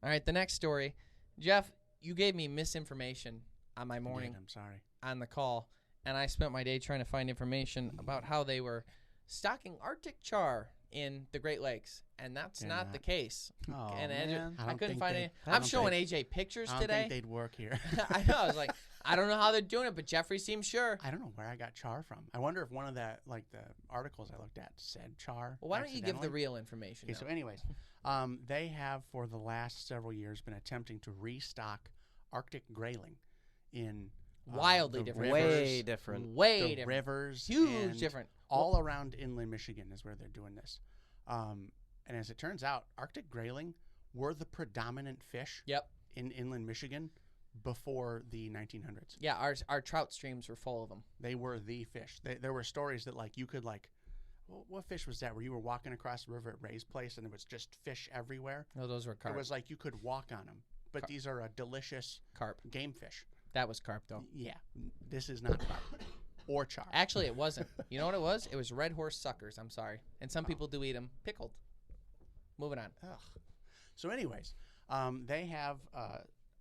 All right, the next story. Jeff, you gave me misinformation on my morning I'm sorry. on the call, and I spent my day trying to find information about how they were stocking Arctic char in the Great Lakes, and that's not the case. Oh, And man. I couldn't find any. I I'm don't showing think- AJ pictures I don't today. think they'd work here. I know. I was like, I don't know how they're doing it, but Jeffrey seems sure. I don't know where I got char from. I wonder if one of the articles I looked at said char. Well, why don't you give the accidentally. real information? Okay, now? so anyways, they have for the last several years been attempting to restock Arctic grayling in Wildly the different. rivers, Way different. Way the different. rivers, Huge and different. all around inland Michigan is where they're doing this. And as it turns out, Arctic grayling were the predominant fish Yep. in inland Michigan before the 1900s. Yeah, our trout streams were full of them. They were the fish. There were stories that you could what fish was that? Where you were walking across the river at Ray's place and there was just fish everywhere. No, those were carp. It was like you could walk on them. But these are a delicious Carp. game fish. That was carp, though. Yeah, this is not carp or char. Actually, it wasn't. You know what it was? It was red horse suckers. I'm sorry. And some people do eat them pickled. Moving on. Ugh. So, anyways, they have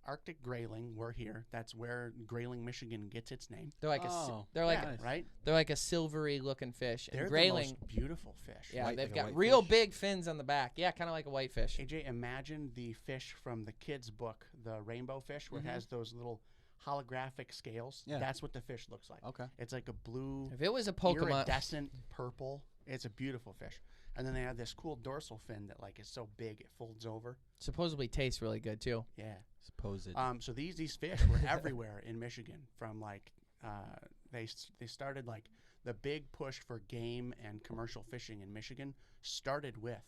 Arctic grayling. We're here. That's where Grayling, Michigan, gets its name. They're like Yeah, right. they're like a silvery looking fish. They're And grayling, the most beautiful fish. yeah, White- they've like a got white real fish. big fins on the back. Yeah, kind of like a whitefish. AJ, imagine the fish from the kids' book, the rainbow fish, where it has those little holographic scales. Yeah. That's what the fish looks like. Okay. It's like a blue, If it was a Pokemon, iridescent purple. It's a beautiful fish. And then they have this cool dorsal fin that is so big it folds over. supposedly tastes really good too. Yeah. Supposed. So these fish were everywhere in Michigan. From they started the big push for game and commercial fishing in Michigan started with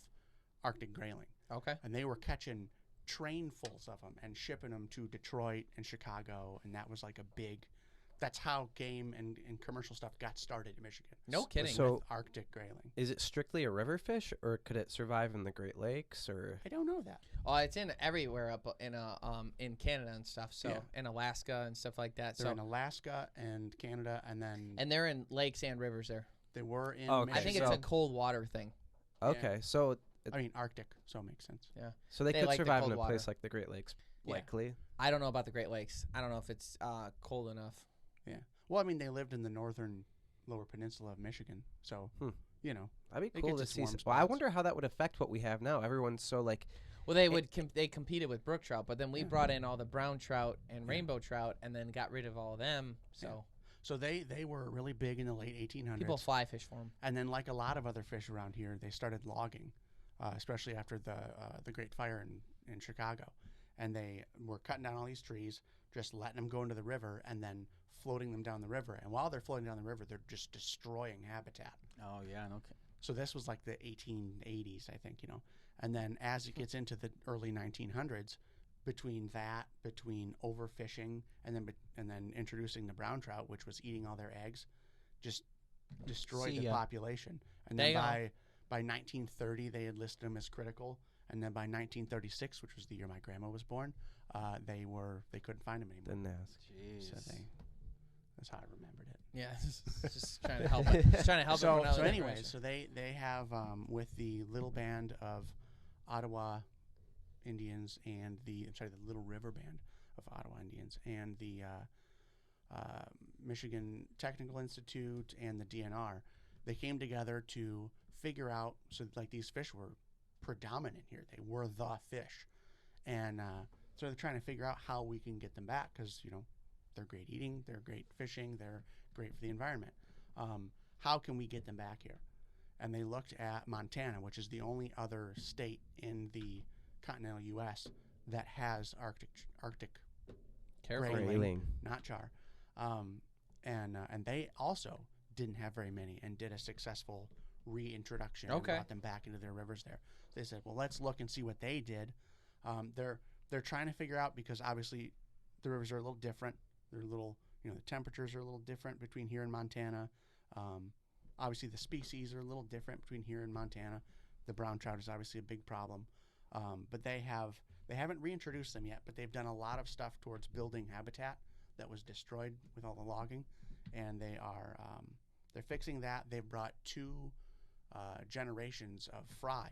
Arctic grayling, Okay. and they were catching trainfuls of them and shipping them to Detroit and Chicago, and that was like a big. That's how game and commercial stuff got started in Michigan. No kidding. So- with Arctic grayling. Is it strictly a river fish, or could it survive in the Great Lakes? Or I don't know that. Oh, it's in everywhere up in Canada and stuff. So Yeah. in Alaska and stuff like that. They're So in Alaska and Canada, and then and they're in lakes and rivers there. they were in. Oh, okay. I think Michigan. it's a cold water thing. okay, so I mean Arctic, so it makes sense. Yeah. they They could like the survive cold in a water. place like the Great Lakes, Yeah. likely. I don't know about the Great Lakes. I don't know if it's cold enough. Yeah. Well, I mean, they lived in the northern lower peninsula of Michigan, so you know. That'd be It cool gets to its see. warm Well, I spots. wonder how that would affect what we have now. Everyone's so Well, they competed with brook trout, but then we brought in all the brown trout and rainbow trout, and then got rid of all of them. So So they were really big in the late 1800s. people fly fish for them. And then, like a lot of other fish around here, they started logging, especially after the Great Fire in Chicago, and they were cutting down all these trees, just letting them go into the river, and then floating them down the river. And while they're floating down the river, they're just destroying habitat. Oh yeah, okay. So this was like the 1880s, I think, And then as it gets into the early 1900s, between overfishing and then introducing the brown trout, which was eating all their eggs, just destroyed the population. And then by 1930, they had listed them as critical. And then by 1936, which was the year my grandma was born, they couldn't find them anymore. Didn't ask. So that's how I remembered it. Yeah, just trying to help. Just trying to help. So everyone out with anyways, information. they have with the little band of Ottawa Indians and the Little River Band of Ottawa Indians and the Michigan Technical Institute and the DNR, they came together to figure out these fish were predominant here. They were the fish, and so they're trying to figure out how we can get them back because they're great eating, they're great fishing, they're great for the environment. How can we get them back here? And they looked at Montana, which is the only other state in the continental U.S. that has Arctic grayling, not char. And they also didn't have very many and did a successful reintroduction and brought them back into their rivers there. They said, well, let's look and see what they did. They're trying to figure out because obviously the rivers are a little different. They're a little, the temperatures are a little different between here and Montana. Obviously the species are a little different between here and Montana. The brown trout is obviously a big problem. But they haven't reintroduced them yet, but they've done a lot of stuff towards building habitat that was destroyed with all the logging, and they're fixing that. They've brought 2 generations of fry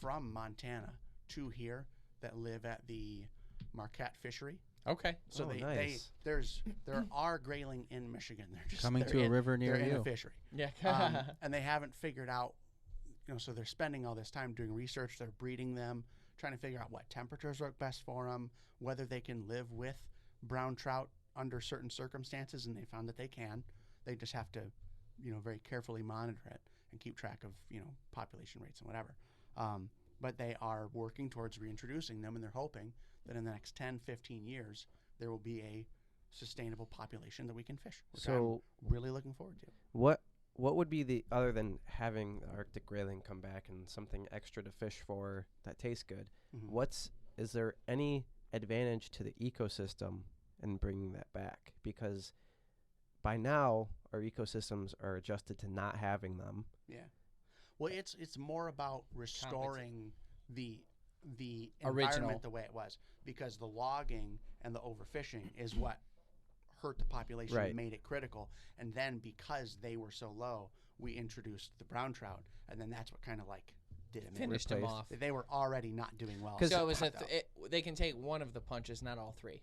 from Montana to here that live at the Marquette fishery. Okay. So Oh, they nice. there are grayling in Michigan. They're just Coming they're to a in- river near they're in a you. fishery. Yeah. And they haven't figured out, so they're spending all this time doing research. They're breeding them, trying to figure out what temperatures work best for them, whether they can live with brown trout under certain circumstances, and they found that they can. They just have to, very carefully monitor it and keep track of, population rates and whatever. But they are working towards reintroducing them, and they're hoping that in the next 10, 15 years, there will be a sustainable population that we can fish, which So I'm really looking forward to. what would be the, other than having the Arctic grayling come back and something extra to fish for that tastes good, Mhm. is there any advantage to the ecosystem in bringing that back? Because by now our ecosystems are adjusted to not having them. Yeah. Well, it's more about restoring the Original. environment the way it was, because the logging and the overfishing is what hurt the population Right. and made it critical. And then because they were so low, we introduced the brown trout, and then that's what kind of like did them in. Finished them Replaced. off. They were already not doing well. Because So it was Though. they can take one of the punches, not all three.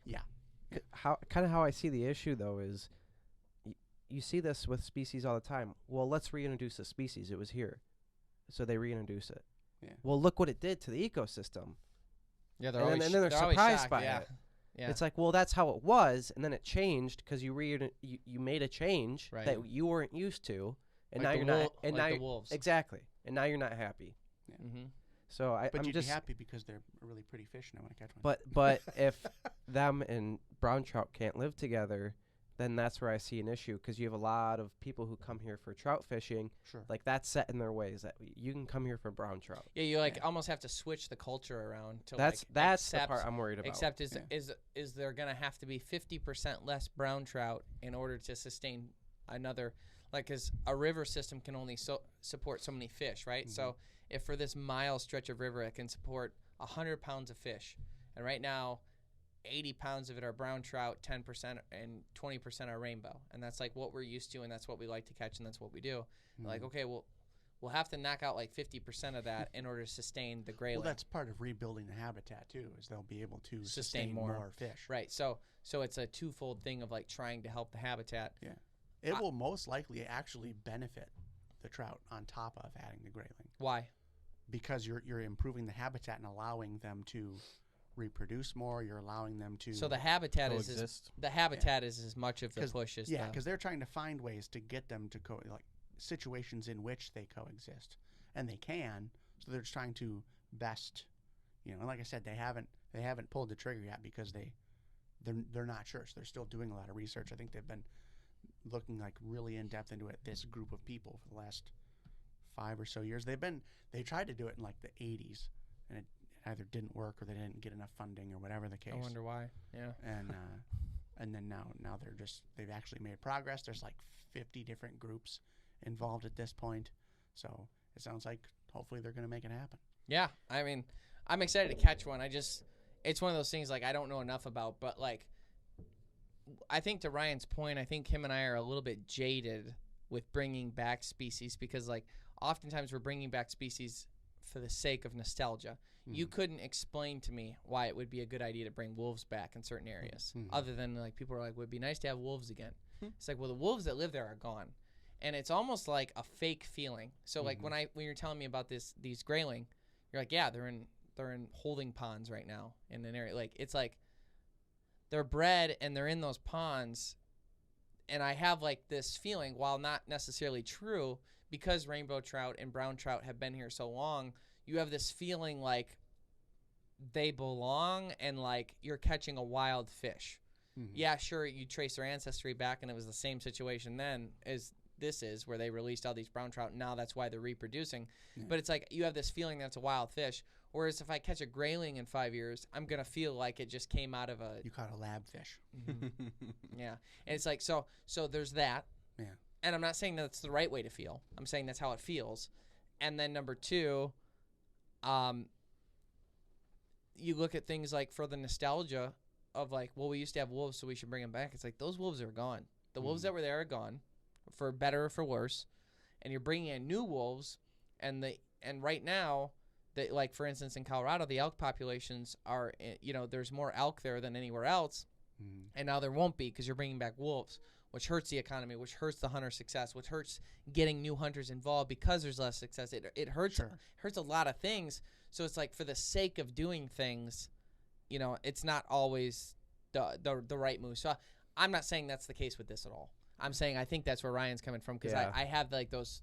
How I see the issue though is you see this with species all the time. Well, let's reintroduce a species. It was here. So they reintroduce it. Yeah. Well, look what it did to the ecosystem. Yeah, And then they're always surprised shocked, by yeah. it. Yeah. It's like, well, that's how it was, and then it changed because you made a change Right. that you weren't used to, and Like now the you're not. wool- And like now the you're, wolves. exactly, and now you're not happy. Mm-hmm. So But I'm you'd just. be happy because they're a really pretty fish, and I want to catch one. But if them and brown trout can't live together, then that's where I see an issue because you have a lot of people who come here for trout fishing. Sure. Like that's set in their ways that you can come here for brown trout. Yeah, you Yeah. almost have to switch the culture around to That's like the accept, part I'm worried about. Except Yeah. is there gonna have to be 50% less brown trout in order to sustain another, like, because a river system can only support so many fish, right? Mhm. So if for this mile stretch of river it can support 100 pounds of fish, and right now 80 pounds of it are brown trout, 10% and 20% are rainbow, and that's like what we're used to, and that's what we like to catch, and that's what we do. Like, Mhm. okay, well, we'll have to knock out like 50% of that in order to sustain the grayling. Well, that's part of rebuilding the habitat too, is they'll be able to Sustain sustain more. more fish. Right. So it's a twofold thing of like trying to help the habitat. It will most likely actually benefit the trout on top of adding the grayling, Why? because you're improving the habitat and allowing them to reproduce more. You're allowing them to. So the habitat is Coexist. as much of the 'Cause- push as yeah, the, because they're trying to find ways to get them to like situations in which they coexist, and they can. So they're just trying to best, and like I said, they haven't pulled the trigger yet because they're not sure. So they're still doing a lot of research. I think they've been looking like really in depth into it. This group of people for the last 5 or so years. They tried to do it in like the 80s, and it either didn't work or they didn't get enough funding or whatever the case. I wonder why. Yeah. And then now they've actually made progress. There's like 50 different groups involved at this point, so it sounds like hopefully they're going to make it happen. Yeah. I mean, I'm excited to catch one. It's one of those things like I don't know enough about, but like I think to Ryan's point, I think him and I are a little bit jaded with bringing back species because like oftentimes we're bringing back species for the sake of nostalgia. You couldn't explain to me why it would be a good idea to bring wolves back in certain areas, Mhm. other than like people are like, would be nice to have wolves again. Hmm. It's like, well, the wolves that live there are gone, and it's almost like a fake feeling. So like when you're telling me about these grayling, you're like, yeah, they're in holding ponds right now in an area. Like it's like they're bred and they're in those ponds, and I have like this feeling, while not necessarily true, because rainbow trout and brown trout have been here so long, you have this feeling like they belong and like you're catching a wild fish. Mhm. Yeah, sure, you trace their ancestry back and it was the same situation then as this is, where they released all these brown trout and now that's why they're reproducing. Yeah. But it's like you have this feeling that it's a wild fish. Whereas if I catch a grayling in 5 years, I'm going to feel like it just came out of a... You caught a lab fish. Mhm. Yeah. And it's like, so there's that. Yeah. And I'm not saying that's the right way to feel. I'm saying that's how it feels. And then number two, you look at things like for the nostalgia of like, well, we used to have wolves, so we should bring them back. It's like those wolves are gone. The wolves that were there are gone, for better or for worse. And you're bringing in new wolves, and right now like for instance in Colorado, the elk populations are, there's more elk there than anywhere else, and now there won't be because you're bringing back wolves, which hurts the economy, which hurts the hunter success, which hurts getting new hunters involved because there's less success. It hurts hurts a lot of things. So it's like for the sake of doing things, it's not always the right move. So I'm not saying that's the case with this at all. I'm saying I think that's where Ryan's coming from because I have like those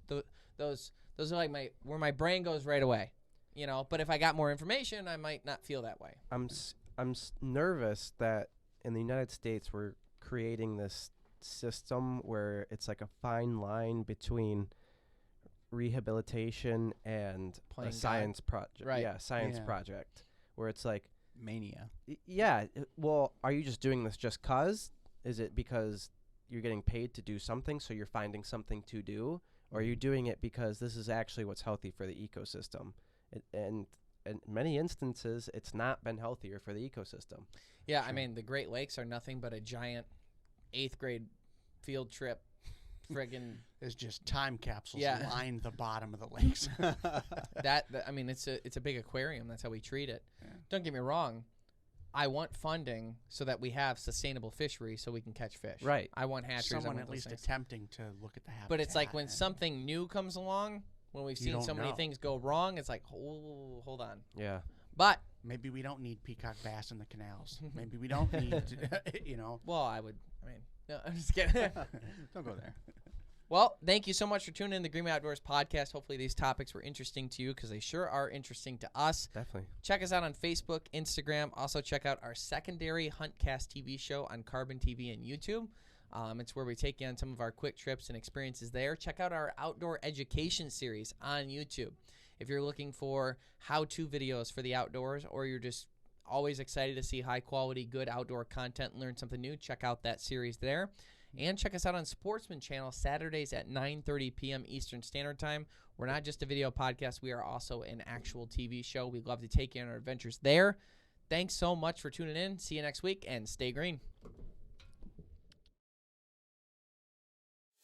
are like where my brain goes right away, But if I got more information, I might not feel that way. I'm nervous that in the United States we're creating this system where it's like a fine line between rehabilitation and Playing a science project. Right. Yeah, science project where it's like mania. Well, are you just doing this just cause? Is it because you're getting paid to do something, so you're finding something to do, or are you doing it because this is actually what's healthy for the ecosystem? And in many instances, it's not been healthier for the ecosystem. Yeah, I mean, the Great Lakes are nothing but a giant 8th grade field trip. Friggin' There's just time capsules Yeah. line the bottom of the lakes. I mean, it's a big aquarium. That's how we treat it. Yeah. Don't get me wrong. I want funding so that we have sustainable fishery so we can catch fish. Right. I want hatcheries. I Someone want at those least things. attempting to look at the habitat. But it's like when and- something new comes along, when we've You seen don't so many know. things go wrong, it's like, oh, hold on. Yeah. But Maybe we don't need peacock bass in the canals. Maybe we don't need, well, no, I'm just kidding. Don't go there. Well, thank you so much for tuning in to the Green Outdoors podcast. Hopefully these topics were interesting to you because they sure are interesting to us. Definitely. Check us out on Facebook, Instagram. Also check out our secondary Huntcast TV show on Carbon TV and YouTube. It's where we take you on some of our quick trips and experiences there. Check out our outdoor education series on YouTube. If you're looking for how-to videos for the outdoors, or you're just always excited to see high-quality, good outdoor content and learn something new, check out that series there. And check us out on Sportsman Channel Saturdays at 9:30 p.m. Eastern Standard Time. We're not just a video podcast. We are also an actual TV show. We'd love to take you on our adventures there. Thanks so much for tuning in. See you next week, and stay green.